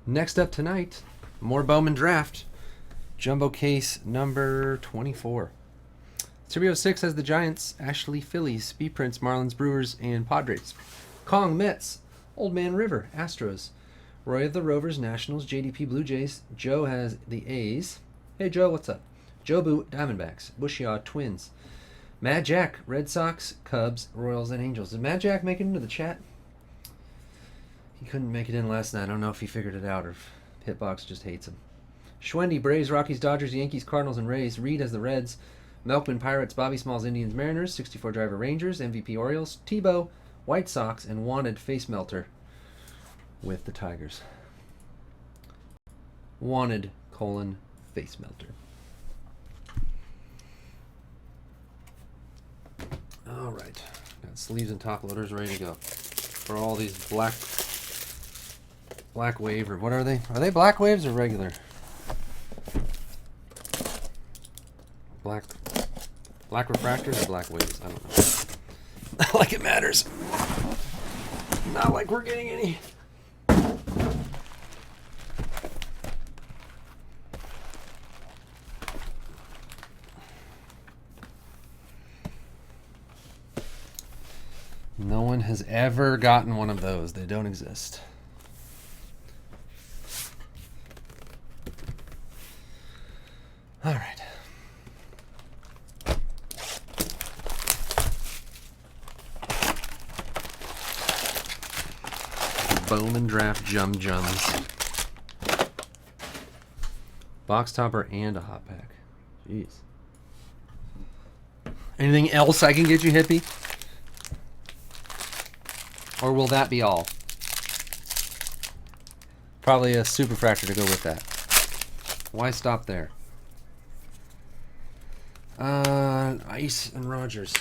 Next up tonight, more Bowman Draft. Jumbo case number 24. Trio 6 has the Giants, Ashley Phillies, B Prince, Marlins, Brewers, and Padres. Kong Mets, Old Man River, Astros. Roy of the Rovers, Nationals, JDP Blue Jays. Joe has the A's. Hey Joe, what's up? Jobu, Diamondbacks. Bushiaw, Twins. Mad Jack, Red Sox, Cubs, Royals, and Angels. Did Mad Jack make it into the chat? He couldn't make it in last night. I don't know if he figured it out or if Hitbox just hates him. Schwendy, Braves, Rockies, Dodgers, Yankees, Cardinals, and Rays. Reed has the Reds. Melkman, Pirates. Bobby Smalls, Indians, Mariners. 64 driver, Rangers. MVP, Orioles. Tebow, White Sox, and Wanted, Face Melter with the Tigers. Wanted, Face Melter. All right. Got sleeves and top loaders ready to go for all these black wave, or what are they? Are they black waves or regular? Black refractors or black waves? I don't know. Not like it matters. Not like we're getting any. No one has ever gotten one of those. They don't exist. All right. Bowman Draft Jums. Box topper and a hot pack. Jeez. Anything else I can get you, Hippie? Or will that be all? Probably a superfractor to go with that. Why stop there? Ice and Rogers.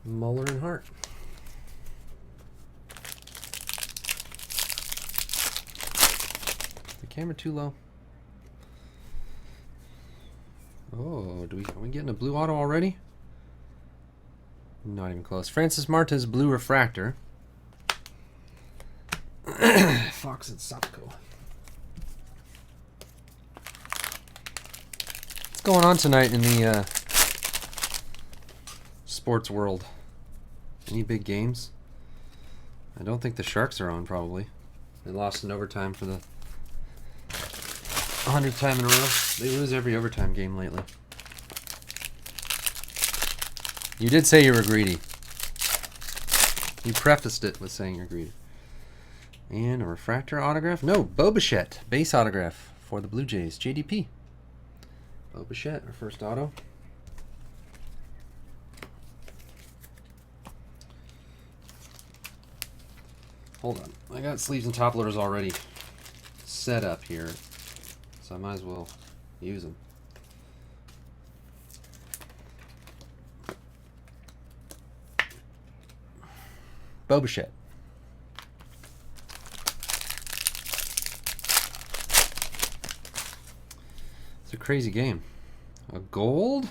Muller and Hart. The camera too low. Oh, are we getting a blue auto already? Not even close. Francis Martes, blue refractor. Fox and Sopko. What's going on tonight in the sports world? Any big games? I don't think the Sharks are on, probably. They lost in overtime for the 100th time in a row. They lose every overtime game lately. You did say you were greedy. You prefaced it with saying you're greedy. And a refractor autograph? No, Bo Bichette. Base autograph for the Blue Jays. JDP. Bo Bichette, our first auto. Hold on. I got sleeves and top loaders already set up here, so I might as well use them. Bo Bichette. It's a crazy game. A gold?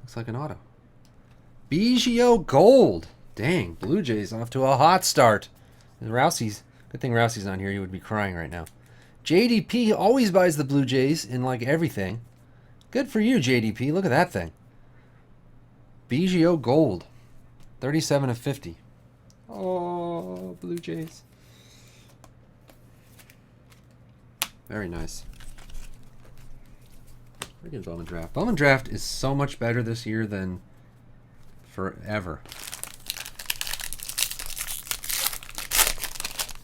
Looks like an auto. Biggio gold. Dang, Blue Jays off to a hot start. And Rousey's, good thing Rousey's not here. He would be crying right now. JDP always buys the Blue Jays in like everything. Good for you, JDP. Look at that thing. Biggio gold. 37 of 50. Oh, Blue Jays. Very nice. Freaking Bowman Draft. Bowman Draft is so much better this year than forever.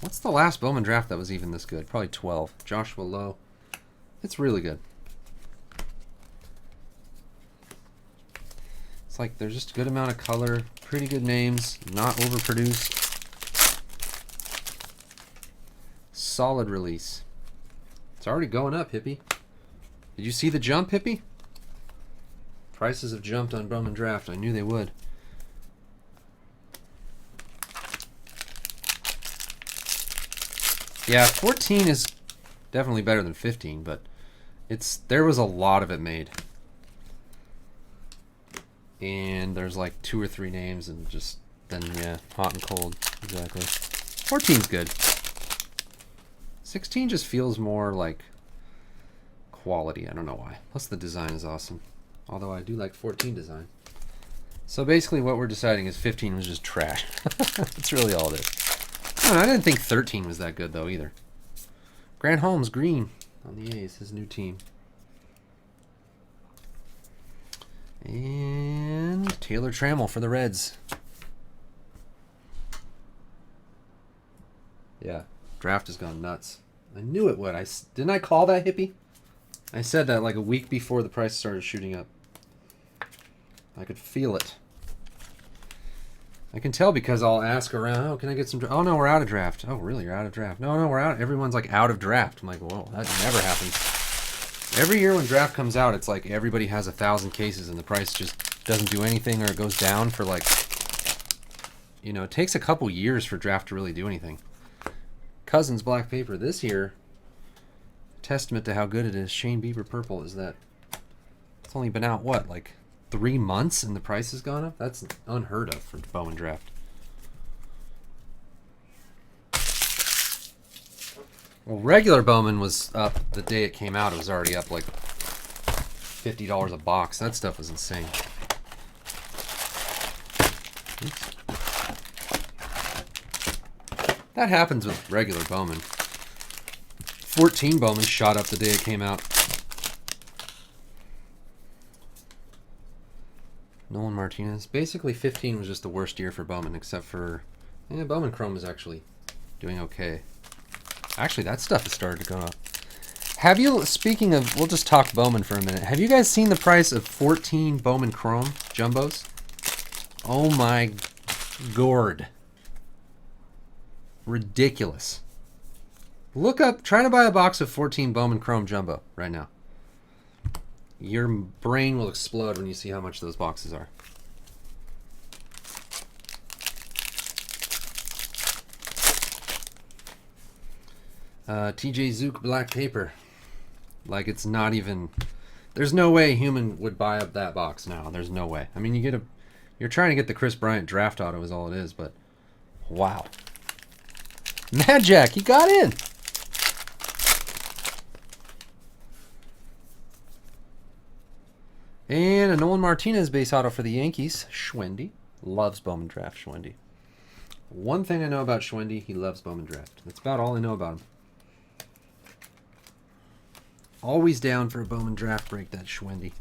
What's the last Bowman Draft that was even this good? Probably 12. Joshua Lowe. It's really good. It's like there's just a good amount of color, pretty good names, not overproduced. Solid release. It's already going up, Hippie. Did you see the jump, Hippie? Prices have jumped on Bowman Draft. I knew they would. Yeah, 14 is definitely better than 15, but There was a lot of it made. And there's like 2 or 3 names and just then yeah, hot and cold. Exactly. 14's good. 16 just feels more like quality. I don't know why. Plus the design is awesome. Although I do like 14 design. So basically what we're deciding is 15 was just trash. That's really all it is. I didn't think 13 was that good though either. Grant Holmes, green on the A's, his new team. And Taylor Trammell for the Reds. Yeah, draft has gone nuts. I knew it would. Didn't I call that, hippie? I said that like a week before the price started shooting up. I could feel it. I can tell because I'll ask around, oh, can I get some... Oh, no, we're out of draft. Oh, really? You're out of draft? No, we're out. Everyone's like out of draft. I'm like, whoa, that never happens. Every year when draft comes out, it's like everybody has 1,000 cases and the price just doesn't do anything or it goes down for like... You know, it takes a couple years for draft to really do anything. Cousins Black Paper this year, testament to how good it is. Shane Bieber Purple is that it's only been out, what, like 3 months and the price has gone up? That's unheard of for Bowman draft. Well, regular Bowman was up the day it came out. It was already up like $50 a box. That stuff was insane. Oops. That happens with regular Bowman. 14 Bowman shot up the day it came out. Nolan Martinez. Basically, 15 was just the worst year for Bowman, except for... Yeah, Bowman Chrome is actually doing okay. Actually, that stuff has started to go up. Have you, speaking of... We'll just talk Bowman for a minute. Have you guys seen the price of 14 Bowman Chrome Jumbos? Oh my gourd. Ridiculous. Look up, try to buy a box of 14 Bowman Chrome Jumbo right now. Your brain will explode when you see how much those boxes are. TJ Zook Black Paper. Like it's not even... There's no way human would buy up that box now. There's no way. I mean, you're trying to get the Chris Bryant draft auto is all it is, but wow. Mad Jack, he got in. And a Nolan Martinez base auto for the Yankees. Schwendy. Loves Bowman draft, Schwendy. One thing I know about Schwendy, he loves Bowman draft. That's about all I know about him. Always down for a Bowman draft break, that Schwendy.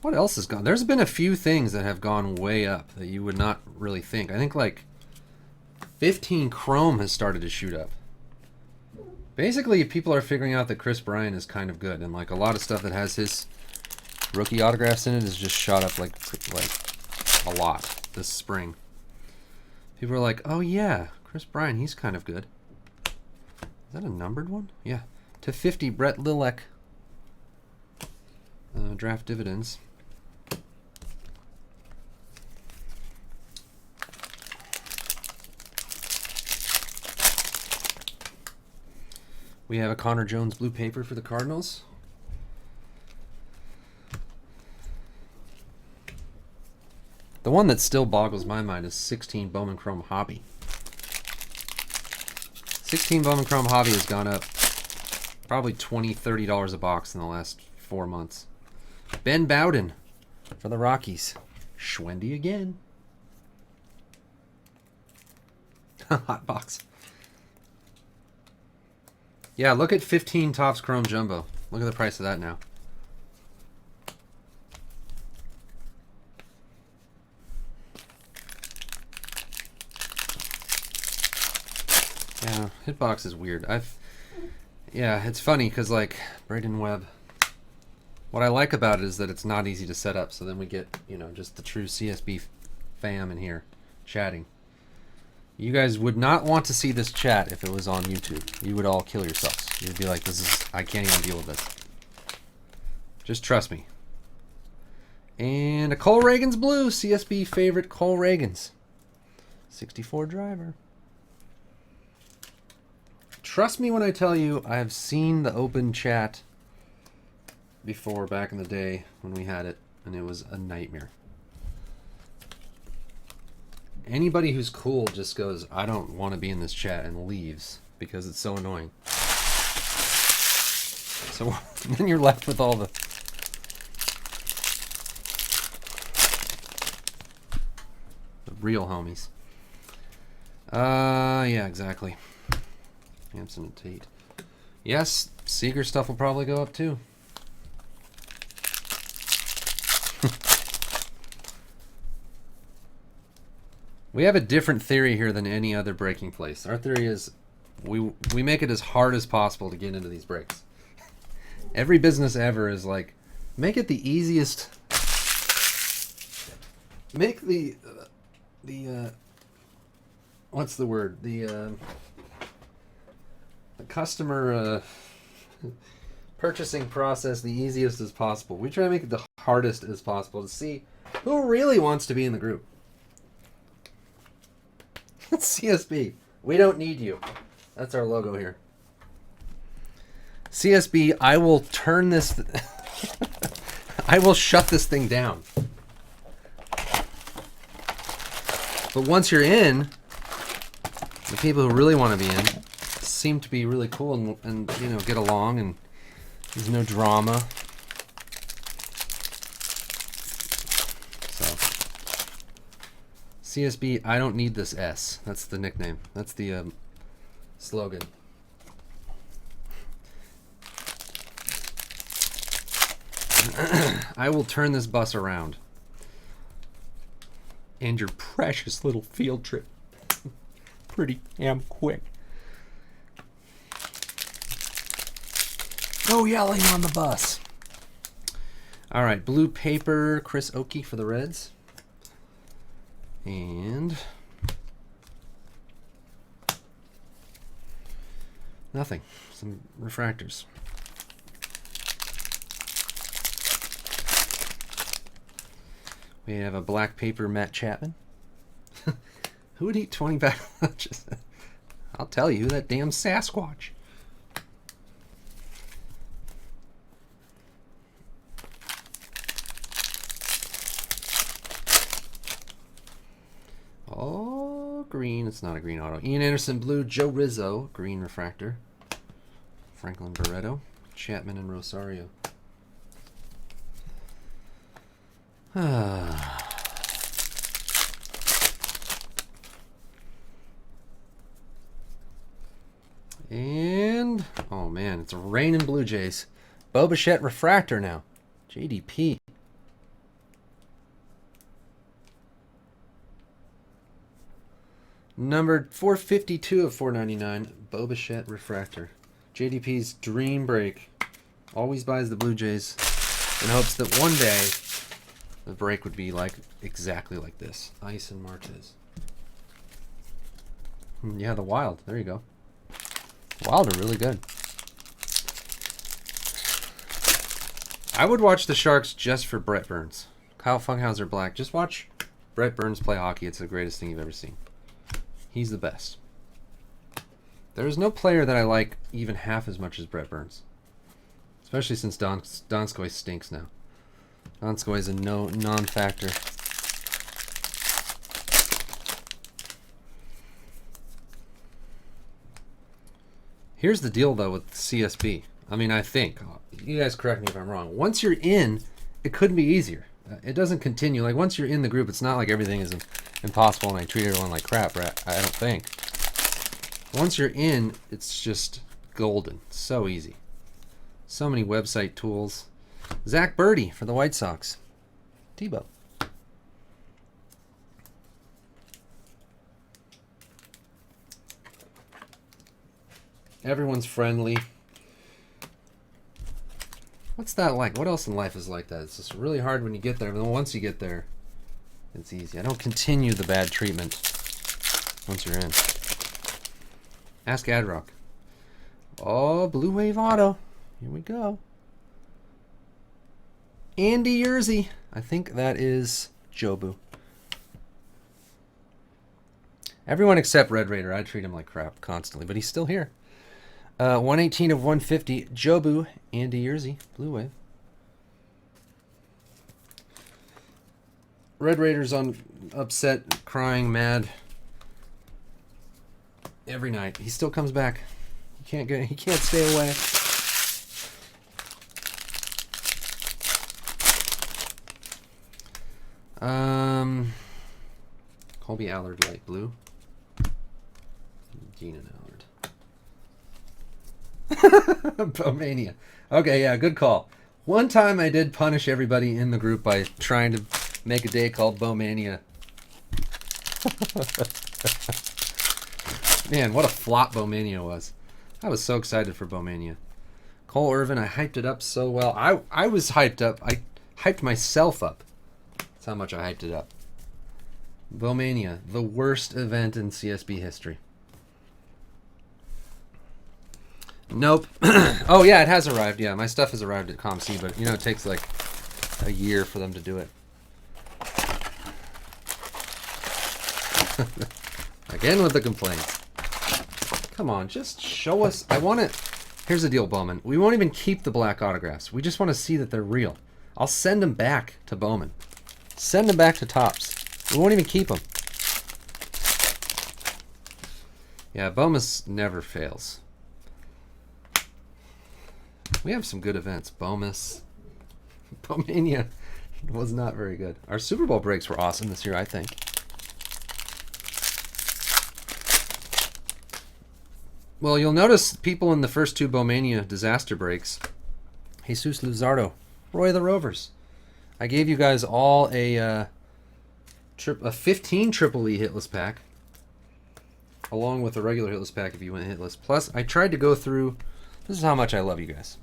What else has gone? There's been a few things that have gone way up that you would not really think. I think like 15 Chrome has started to shoot up. Basically, people are figuring out that Chris Bryant is kind of good, and like a lot of stuff that has his rookie autographs in it has just shot up like a lot this spring. People are like, oh yeah, Chris Bryant, he's kind of good. Is that a numbered one? Yeah. To 50, Brett Lilek. Draft dividends. We have a Connor Jones blue paper for the Cardinals. The one that still boggles my mind is 16 Bowman Chrome Hobby. 16 Bowman Chrome Hobby has gone up probably $20, $30 a box in the last 4 months. Ben Bowden for the Rockies. Schwendy again. Hot box. Yeah, look at 15 Topps Chrome Jumbo. Look at the price of that now. Yeah, Hitbox is weird. Yeah, it's funny because like Braden Webb. What I like about it is that it's not easy to set up. So then we get, you know, just the true CSB fam in here chatting. You guys would not want to see this chat if it was on YouTube. You would all kill yourselves. You'd be like, I can't even deal with this. Just trust me. And a Cole Reagans blue. CSB favorite Cole Reagans. 64 driver. Trust me when I tell you, I have seen the open chat before back in the day when we had it, and it was a nightmare. Anybody who's cool just goes, I don't want to be in this chat, and leaves because it's so annoying. So then you're left with all the real homies. Yeah, exactly. Hampson and Tate. Yes, Seeger stuff will probably go up too. We have a different theory here than any other breaking place. Our theory is we make it as hard as possible to get into these breaks. Every business ever is like, make it the easiest. Make the what's the word? The customer purchasing process the easiest as possible. We try to make it the hardest as possible to see who really wants to be in the group. CSB, we don't need you. That's our logo here. CSB, I will turn this... I will shut this thing down. But once you're in, the people who really want to be in seem to be really cool and you know, get along, and there's no drama. CSB, I don't need this S. That's the nickname. That's the slogan. I will turn this bus around. And your precious little field trip. Pretty damn quick. No yelling on the bus. All right, blue paper, Chris Oakey for the Reds. And nothing. Some refractors. We have a black paper Matt Chapman. Who would eat 20 back lunches? I'll tell you, that damn Sasquatch. Oh, green. It's not a green auto. Ian Anderson, blue. Joe Rizzo, green refractor. Franklin Barreto. Chapman and Rosario. And, oh man, it's raining Blue Jays. Bo Bichette refractor now. JDP. Numbered 452 of 499. Bo Bichette refractor. JDP's dream break. Always buys the Blue Jays in hopes that one day the break would be like exactly like this. Ice and Marquez. Yeah, the Wild. There you go. Wild are really good. I would watch the Sharks just for Brett Burns. Kyle Funkhauser black. Just watch Brett Burns play hockey. It's the greatest thing you've ever seen. He's the best. There is no player that I like even half as much as Brett Burns. Especially since Donskoy stinks now. Donskoy is a non-factor. Here's the deal, though, with CSB. I mean, I think, you guys correct me if I'm wrong. Once you're in, it couldn't be easier. It doesn't continue. Like, once you're in the group, it's not like everything is impossible and I treat everyone like crap, right? I don't think. Once you're in, it's just golden. So easy. So many website tools. Zach Birdie for the White Sox. Tebow. Everyone's friendly. What's that like? What else in life is like that? It's just really hard when you get there, but then once you get there, it's easy. I don't continue the bad treatment once you're in. Ask Adrock. Oh, Blue Wave Auto. Here we go. Andy Yerzy. I think that is Jobu. Everyone except Red Raider. I treat him like crap constantly, but he's still here. 118 of 150. Jobu, Andy Yerzy, Blue Wave. Red Raider's on upset, crying, mad every night. He still comes back. He can't stay away. Colby Allard, light blue. Geenan Allard. Bowmania. Okay, yeah, good call. One time I did punish everybody in the group by trying to make a day called Bowmania. Man, what a flop Bowmania was. I was so excited for Bowmania. Cole Irvin, I hyped it up so well. I was hyped up. I hyped myself up. That's how much I hyped it up. Bowmania, the worst event in CSB history. Nope. Oh, yeah, it has arrived. Yeah, my stuff has arrived at ComC, but, you know, it takes like a year for them to do it. Again with the complaints. Come on, just show us. I want it. Here's the deal, Bowman. We won't even keep the black autographs. We just want to see that they're real. I'll send them back to Bowman. Send them back to Topps. We won't even keep them. Yeah, Bomus never fails. We have some good events. Bowmus. Bowmania was not very good. Our Super Bowl breaks were awesome this year, I think. Well, you'll notice people in the first two Bowmania disaster breaks. Jesus Luzardo, Roy of the Rovers. I gave you guys all a 15 Triple E hitless pack, along with a regular hitless pack if you went hitless. Plus, I tried to go through. This is how much I love you guys.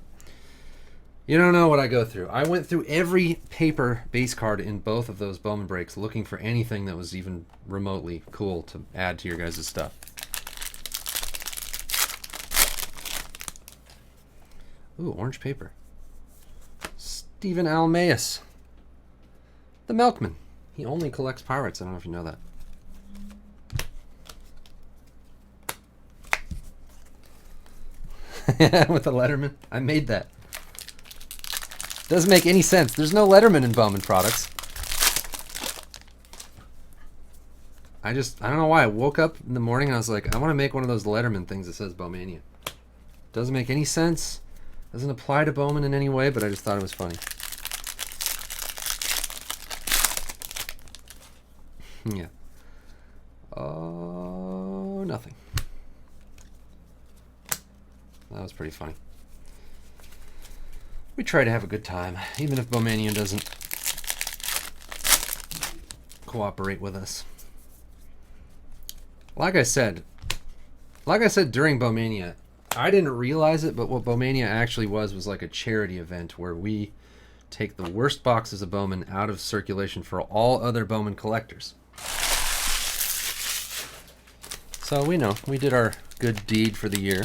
You don't know what I go through. I went through every paper base card in both of those Bowman breaks, looking for anything that was even remotely cool to add to your guys' stuff. Ooh, orange paper. Stephen Almaeus. The Milkman. He only collects Pirates. I don't know if you know that. With the Letterman. I made that. Doesn't make any sense. There's no Letterman in Bowman products. I don't know why. I woke up in the morning and I was like, I want to make one of those Letterman things that says Bowmania. Doesn't make any sense. Doesn't apply to Bowman in any way, but I just thought it was funny. Yeah. Oh, nothing. That was pretty funny. We try to have a good time, even if Bowmania doesn't cooperate with us. Like I said during Bowmania, I didn't realize it, but what Bowmania actually was like a charity event where we take the worst boxes of Bowman out of circulation for all other Bowman collectors. So we know, we did our good deed for the year.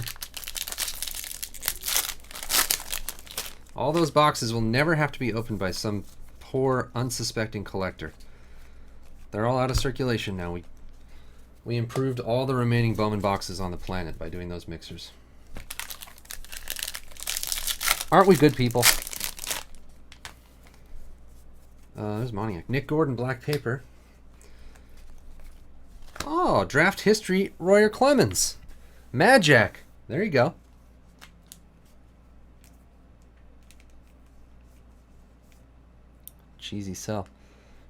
All those boxes will never have to be opened by some poor, unsuspecting collector. They're all out of circulation now. We improved all the remaining Bowman boxes on the planet by doing those mixers. Aren't we good people? There's Moniac. Nick Gordon, black paper. Oh, draft history, Royer Clemens. Majak. There you go. Cheesy Cell.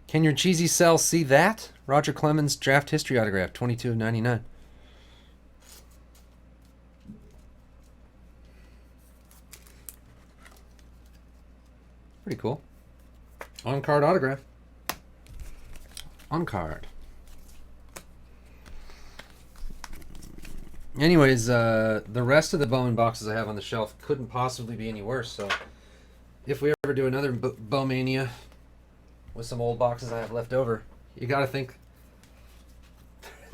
Can your Cheesy Cell see that? Roger Clemens draft history autograph, 22 of 99. Pretty cool. On-card autograph. On-card. Anyways, the rest of the Bowman boxes I have on the shelf couldn't possibly be any worse, so if we ever do another Bowmania with some old boxes I have left over, you gotta think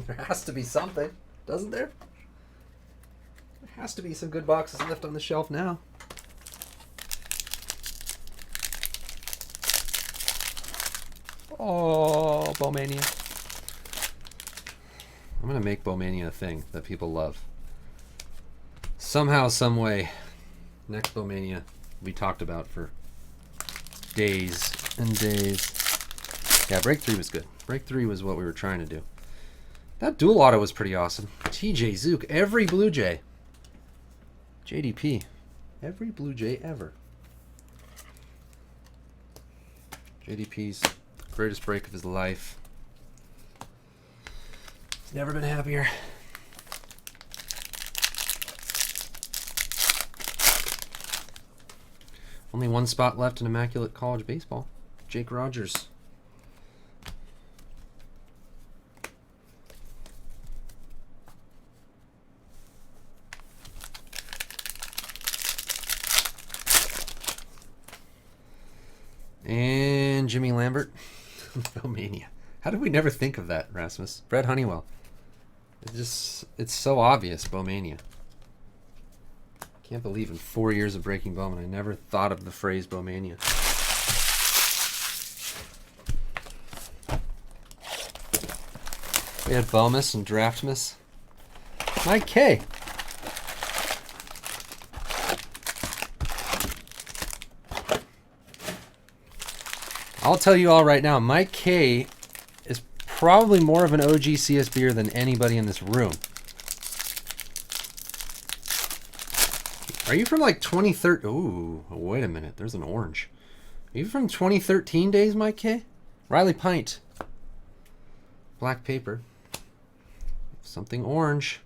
there has to be something, doesn't there? There has to be some good boxes left on the shelf now. Oh, Bowmania. I'm going to make Bowmania a thing that people love. Somehow, some way, next Bowmania will be talked about for days and days. Yeah, break 3 was good. Break 3 was what we were trying to do. That dual auto was pretty awesome. TJ Zook, every Blue Jay. JDP, every Blue Jay ever. JDP's greatest break of his life. He's never been happier. Only one spot left in Immaculate College Baseball. Jake Rogers. And Jimmy Lambert. Bowmania. How did we never think of that, Rasmus? Brett Honeywell. It's so obvious, Bowmania. Can't believe in 4 years of breaking Bowman, I never thought of the phrase Bowmania. We had Bowmus and Draftmas. Mike K. I'll tell you all right now, Mike K is probably more of an OG CSBer than anybody in this room. Are you from like 2013? Ooh, wait a minute. There's an orange. Are you from 2013 days, Mike K? Riley Pint. Black paper. Something orange.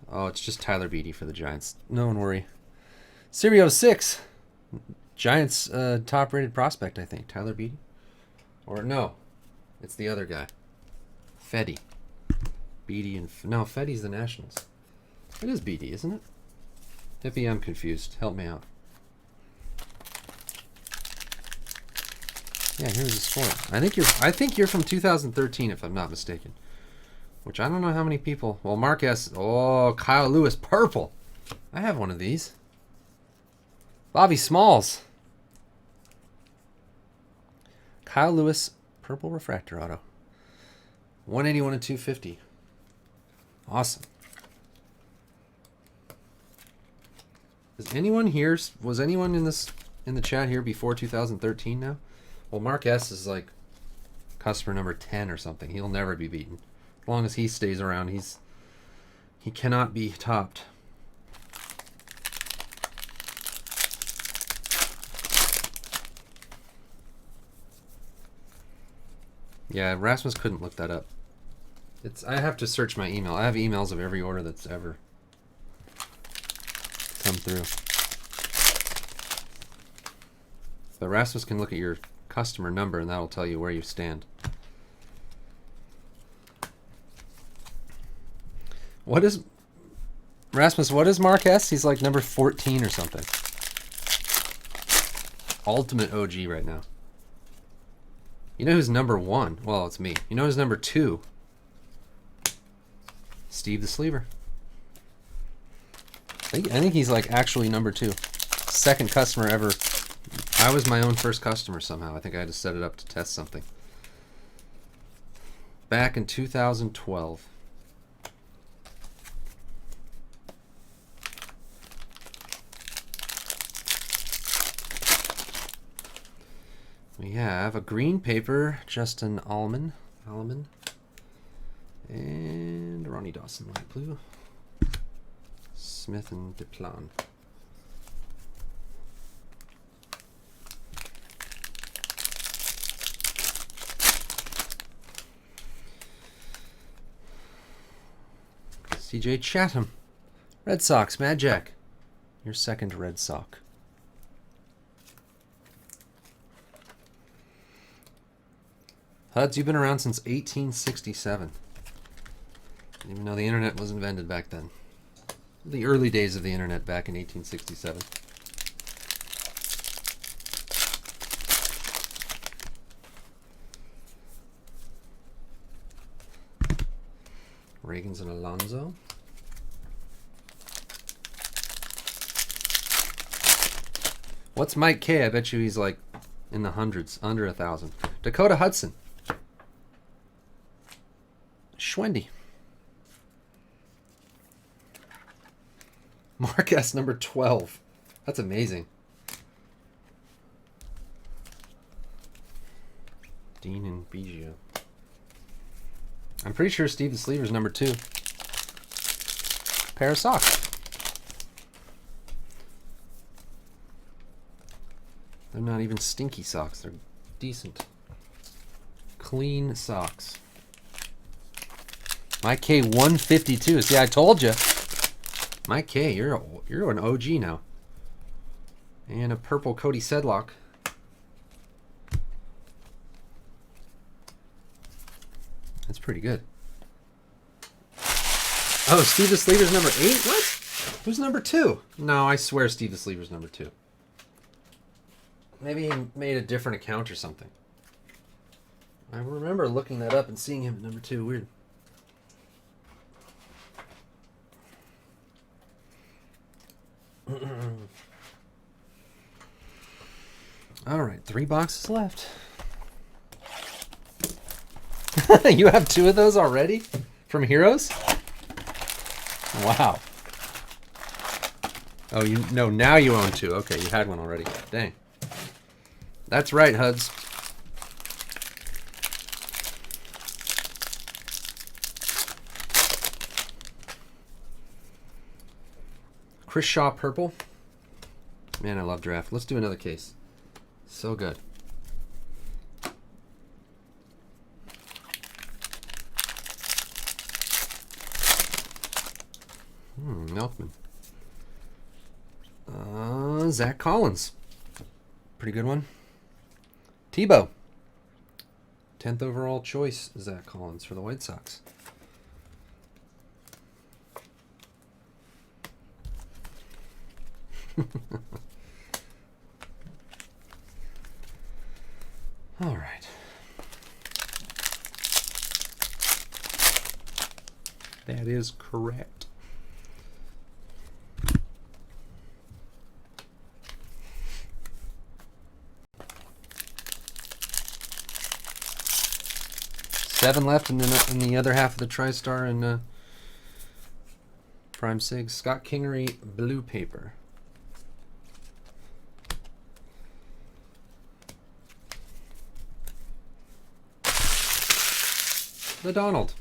Oh, it's just Tyler Beatty for the Giants. No one worry. Series 06. Giants top-rated prospect, I think. Tyler Beatty? Or no. It's the other guy. Fetty. Beatty and... No, Fetty's the Nationals. It is Beatty, isn't it? Hippie, I'm confused. Help me out. Yeah, here's the score. I think you're from 2013, if I'm not mistaken. Which I don't know how many people. Well, Mark S. Oh, Kyle Lewis, purple. I have one of these. Bobby Smalls. Kyle Lewis, purple refractor auto. 181 and 250. Awesome. Is anyone here? Was anyone in the chat here before 2013 now? Well, Mark S is like customer number 10 or something. He'll never be beaten. As long as he stays around, he cannot be topped. Yeah, Rasmus couldn't look that up. I have to search my email. I have emails of every order that's ever come through. But Rasmus can look at your customer number and that'll tell you where you stand. What is Rasmus, what is Mark S? He's like number 14 or something. Ultimate OG right now. You know who's number 1? Well, it's me. You know who's number 2? Steve the Sleever. I think he's like actually number 2. Second customer ever. I was my own first customer somehow. I think I had to set it up to test something. Back in 2012. We have a green paper, Justin Allman, and Ronnie Dawson, light blue, Smith and Duplan. CJ Chatham, Red Sox, Mad Jack, your second Red Sox. Huds, you've been around since 1867. Even though the internet was invented back then. The early days of the internet back in 1867. Reagans and Alonso. What's Mike K? I bet you he's like in the hundreds, under 1,000. Dakota Hudson. Schwendy. Marquez number 12. That's amazing. Dean and Biggio. I'm pretty sure Steve the Sleever's number 2. Pair of socks. They're not even stinky socks. They're decent. Clean socks. Mike K 152. See, I told you. Mike K, you're an OG now. And a purple Cody Sedlock. That's pretty good. Oh, Steve the Sleever's number 8? What? Who's number 2? No, I swear Steve the Sleever's number 2. Maybe he made a different account or something. I remember looking that up and seeing him at number 2. Weird. All right, 3 boxes left. You have 2 of those already? From Heroes? Wow. Oh, now you own 2. Okay, you had one already. Dang. That's right, Huds. Chris Shaw purple. Man, I love draft. Let's do another case. So good. Milkman. Zach Collins. Pretty good one. Tebow. 10th overall choice, Zach Collins for the White Sox. All right. That is correct. Seven left in the other half of the TriStar and Prime Sig. Scott Kingery blue paper. The Donald.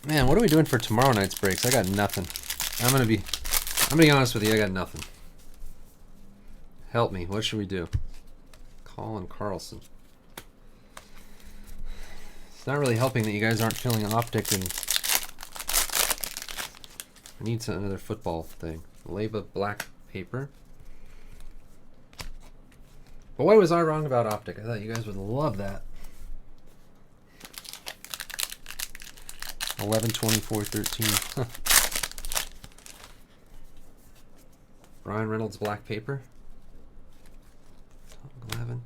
Man, what are we doing for tomorrow night's breaks? I got nothing. I'm gonna be honest with you, I got nothing. Help me. What should we do? Colin Carlson. It's not really helping that you guys aren't feeling optic, and I need another football thing. Leva black paper. But why was I wrong about optic? I thought you guys would love that. 11, 24, 13. Ryan Reynolds black paper. 11.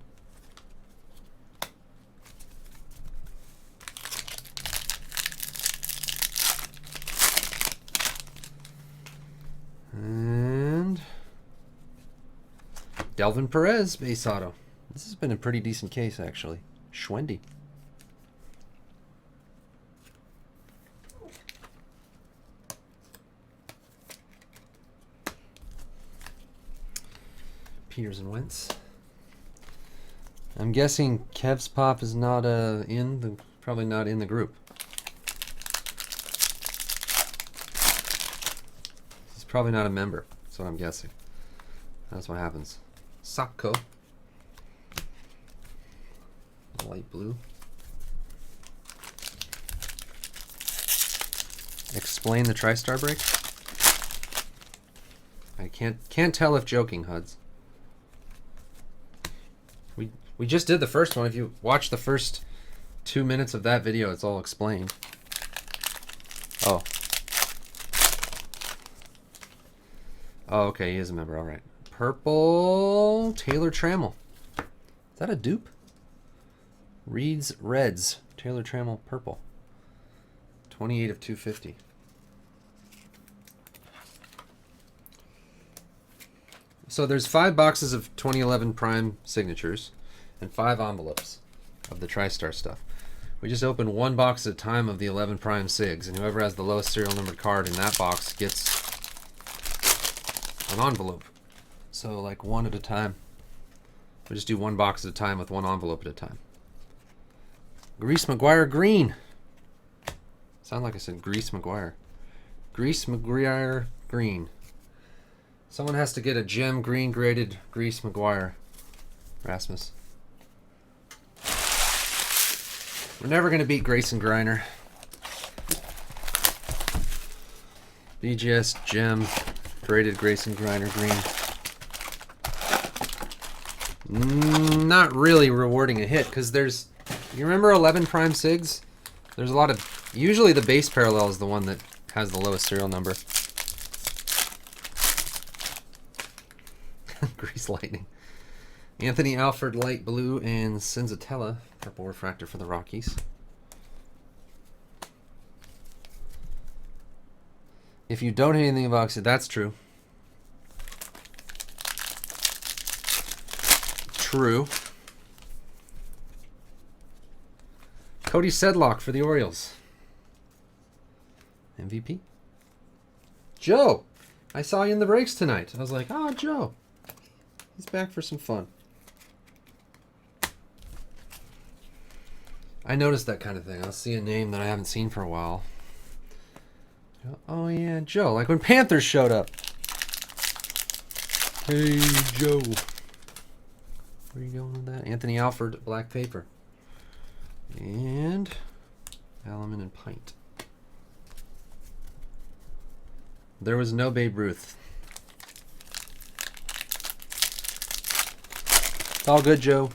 And Delvin Perez base auto. This has been a pretty decent case, actually. Schwendy. Peters and Wentz. I'm guessing Kev's Pop is not probably not in the group. He's probably not a member. That's what I'm guessing. That's what happens. Sacco. Light blue. Explain the TriStar break. I can't tell if joking, Huds. We just did the first one. If you watch the first 2 minutes of that video, it's all explained. Oh. Oh, okay, he is a member. All right. Purple Taylor Trammell. Is that a dupe? Reeds Reds. Taylor Trammell purple. 28 of 250. So there's 5 boxes of 2011 Prime signatures and 5 envelopes of the TriStar stuff. We just open 1 box at a time of the 11 Prime Sigs, and whoever has the lowest serial numbered card in that box gets an envelope. So like 1 at a time. We just do 1 box at a time with 1 envelope at a time. Grease McGuire Green. Sound like I said Grease McGuire. Grease McGuire Green. Someone has to get a gem green graded Grease McGuire. Rasmus. We're never going to beat Grayson Griner. BGS gem graded Grayson Griner green. Not really rewarding a hit because there's, you remember 11 Prime Sigs? There's a lot of, usually the base parallel is the one that has the lowest serial number. Grease Lightning. Anthony Alford Light Blue and Senzatella Purple Refractor for the Rockies. If you don't hit anything in the box, that's true. True. Cody Sedlock for the Orioles. MVP. Joe! I saw you in the breaks tonight. I was like, oh, Joe. He's back for some fun. I noticed that kind of thing. I'll see a name that I haven't seen for a while. Oh, yeah, Joe. Like when Panthers showed up. Hey, Joe. Where are you going with that? Anthony Alford, Black Paper. And Alleman and Pint. There was no Babe Ruth. It's all good, Joe.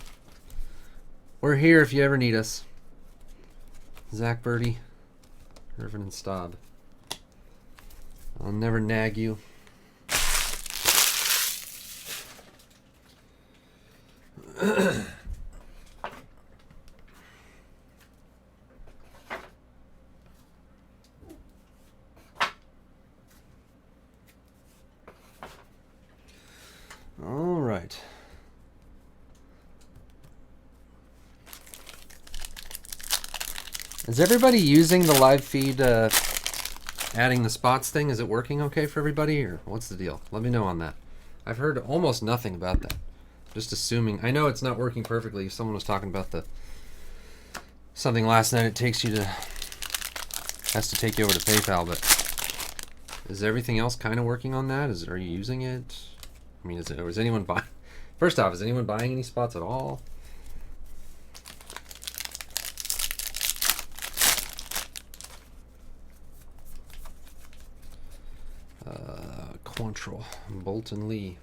We're here if you ever need us. Zach Birdie, Irvin and Staub. I'll never nag you. All right. Is everybody using the live feed, adding the spots thing? Is it working okay for everybody, or what's the deal? Let me know on that. I've heard almost nothing about that. Just assuming. I know it's not working perfectly. Someone was talking about something last night. It takes you to, has to take you over to PayPal, but is everything else kind of working on that? Are you using it? I mean, is anyone buying? First off, is anyone buying any spots at all? Quantrill, Bolton Lee.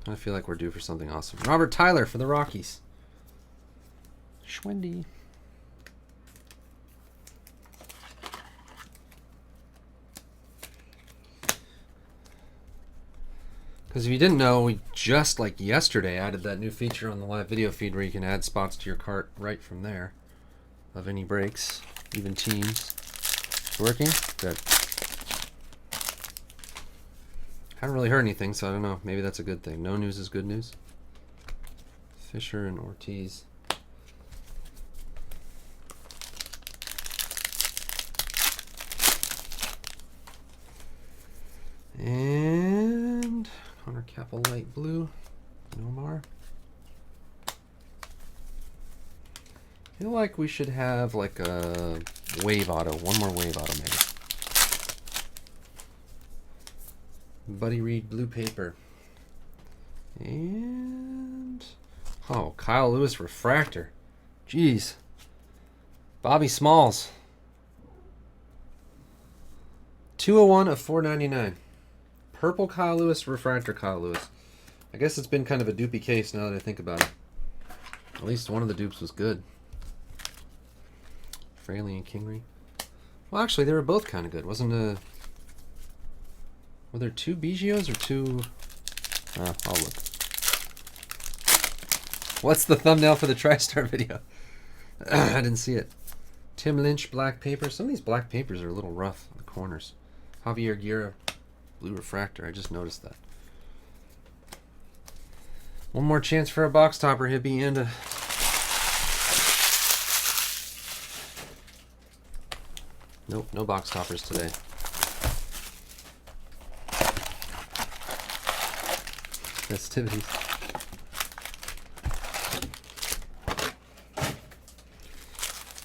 I feel like we're due for something awesome. Robert Tyler for the Rockies. Schwendy. Because if you didn't know, we just like yesterday added that new feature on the live video feed where you can add spots to your cart right from there of any breaks, even teams. It's working? Good. Haven't really heard anything, so I don't know. Maybe that's a good thing. No news is good news. Fisher and Ortiz. And Connor Capel Light Blue. Nomar. I feel like we should have like a wave auto. One more wave auto maybe. Buddy Reed Blue Paper. And oh, Kyle Lewis Refractor. Jeez. Bobby Smalls. 201 of 499. Purple Kyle Lewis, Refractor Kyle Lewis. I guess it's been kind of a dupey case now that I think about it. At least one of the dupes was good. Fraley and Kingery. Well, actually, they were both kind of good. Wasn't a... Were there 2 Bigios or 2... I'll look. What's the thumbnail for the TriStar video? I didn't see it. Tim Lynch, black paper. Some of these black papers are a little rough on the corners. Javier Guerra, blue refractor. I just noticed that. One more chance for a box topper, Hippie, and a... Nope, no box toppers today. Festivities.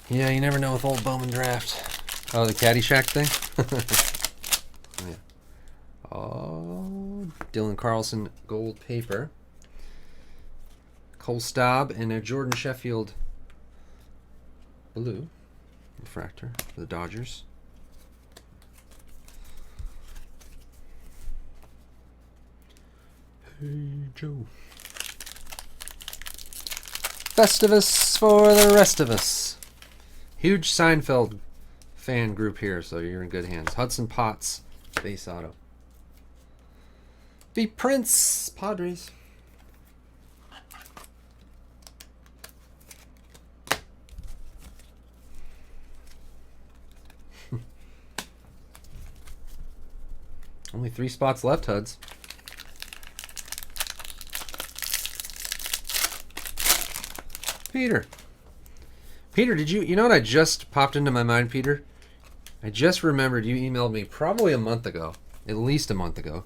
Yeah, you never know with old Bowman draft. Oh, the Caddyshack thing? Oh, yeah. Oh, Dylan Carlson gold paper. Cole Staub and a Jordan Sheffield blue refractor for the Dodgers. Hey, Joe. Festivus for the rest of us. Huge Seinfeld fan group here, so you're in good hands. Hudson Potts, base auto. The Prince, Padres. Only 3 spots left, Huds. Peter. Peter, did you know what I just popped into my mind, Peter? I just remembered you emailed me probably a month ago, at least a month ago,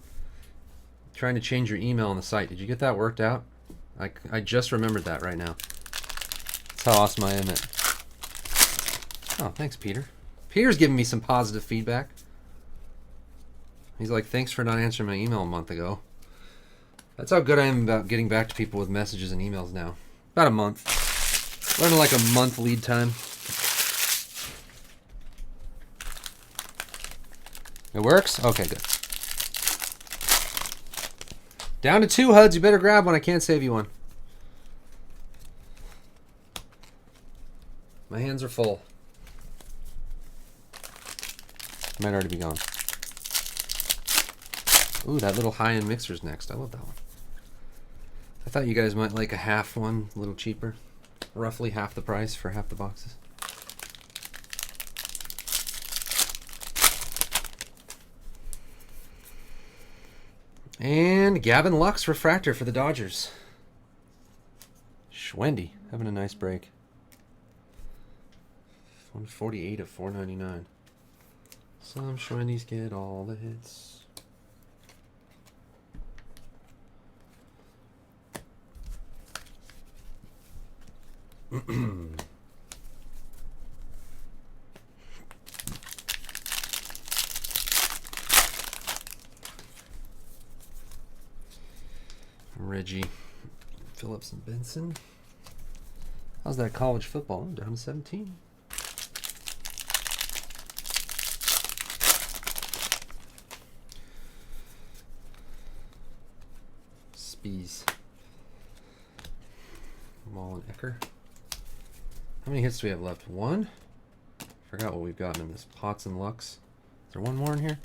trying to change your email on the site. Did you get that worked out? I just remembered that right now. That's how awesome I am at... Oh, thanks, Peter. Peter's giving me some positive feedback. He's like, thanks for not answering my email a month ago. That's how good I am about getting back to people with messages and emails now. About a month. Learning like a month lead time. It works? Okay, good. Down to 2, Huds. You better grab one. I can't save you one. My hands are full. Might already be gone. Ooh, that little high-end mixer's next. I love that one. I thought you guys might like a half one, a little cheaper. Roughly half the price for half the boxes. And Gavin Lux refractor for the Dodgers. Schwendy having a nice break. 148 of 499. Some Schwendys get all the hits. Reggie Phillips and Benson. How's that college football? Down to 17. Spees. Mullen Ecker. How many hits do we have left? 1? Forgot what we've gotten in this. Potts and Lux. Is there one more in here?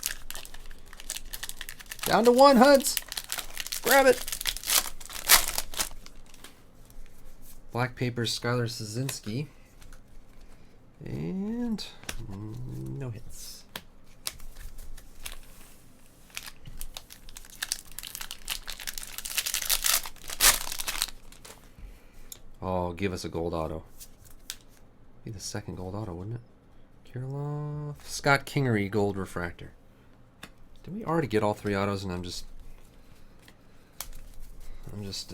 Down to 1, Huds. Grab it. Black paper, Skylar Szynski. And no hits. Oh, give us a gold auto. Be the second gold auto, wouldn't it? Kirilloff. Scott Kingery gold refractor. Did we already get all 3 autos and I'm just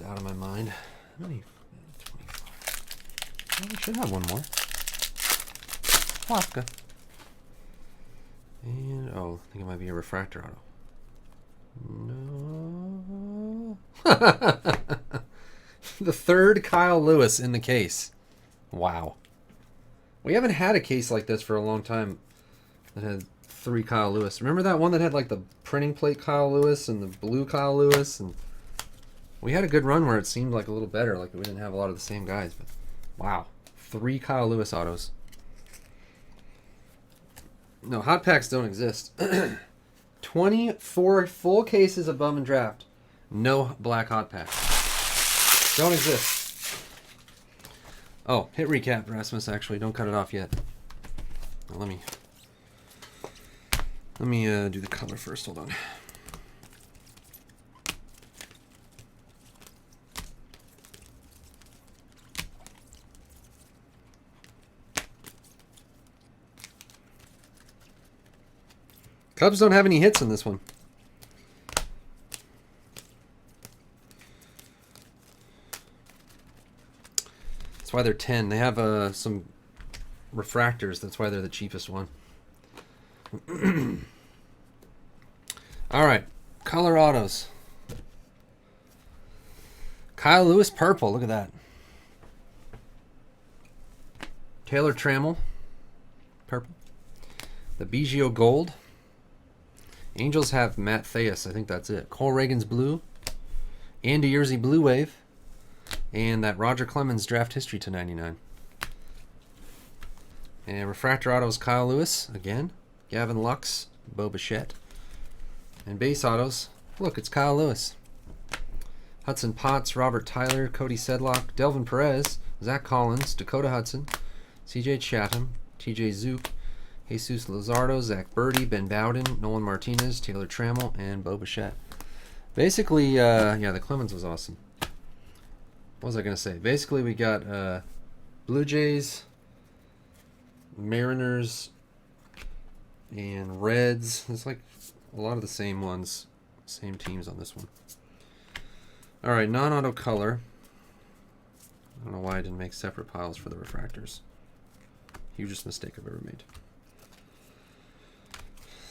out of my mind? How many? 25. Well, we should have one more. Wafka. And oh, I think it might be a refractor auto. No. The 3rd Kyle Lewis in the case. Wow. We haven't had a case like this for a long time that had 3 Kyle Lewis. Remember that one that had like the printing plate Kyle Lewis and the blue Kyle Lewis? And we had a good run where it seemed like a little better, like we didn't have a lot of the same guys. But wow, 3 Kyle Lewis autos. No, hot packs don't exist. 24 full cases of Bowman draft. No black hot packs. Don't exist. Oh, hit recap, Rasmus. Actually, don't cut it off yet. Now, let me do the color first. Hold on. Cubs don't have any hits in this one. That's why they're 10. They have some refractors. That's why they're the cheapest one. All right, color autos. Kyle Lewis purple. Look at that. Taylor Trammell purple. The Biggio gold. Angels have Matt Theus. I think that's it. Cole Reagan's blue. Andy Yerzy blue wave. And that Roger Clemens draft history to 99. And refractor autos Kyle Lewis again. Gavin Lux, Bo Bichette. And base autos, look, it's Kyle Lewis. Hudson Potts, Robert Tyler, Cody Sedlock, Delvin Perez, Zach Collins, Dakota Hudson, CJ Chatham, TJ Zook, Jesus Luzardo, Zach Birdie, Ben Bowden, Nolan Martinez, Taylor Trammell, and Bo Bichette. Basically, yeah, the Clemens was awesome. What was I going to say? Basically, we got Blue Jays, Mariners, and Reds. It's like a lot of the same ones, same teams on this one. All right, non-auto color. I don't know why I didn't make separate piles for the refractors. Hugest mistake I've ever made.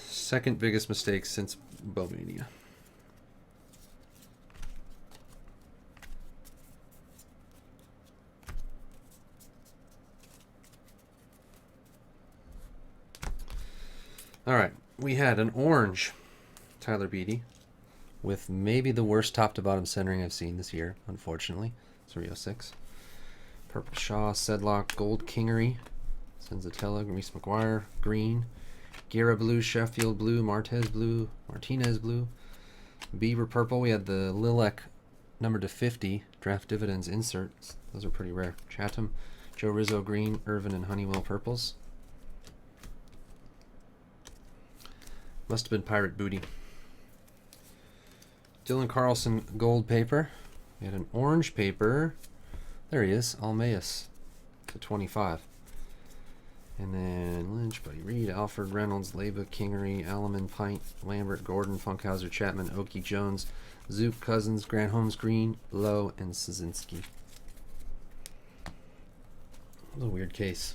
Second biggest mistake since Bowmania. All right, we had an orange Tyler Beede with maybe the worst top-to-bottom centering I've seen this year, unfortunately. 306. Purple Shaw, Sedlock, Gold Kingery, Senzatella, Reese McGuire, Green, Guerra Blue, Sheffield Blue, Martinez Blue, Beaver Purple. We had the Lilac number to 50 draft dividends inserts. Those are pretty rare. Chatham, Joe Rizzo Green, Irvin and Honeywell Purples. Must have been Pirate Booty. Dylan Carlson gold paper. We had an orange paper. There he is, Almaeus to 25. And then Lynch, Buddy Reed, Alfred Reynolds, Leba, Kingery, Alleman, Pint, Lambert, Gordon, Funkhauser, Chapman, Okie, Jones, Zook, Cousins, Grant Holmes, Green, Lowe, and Szynski. That was a weird case.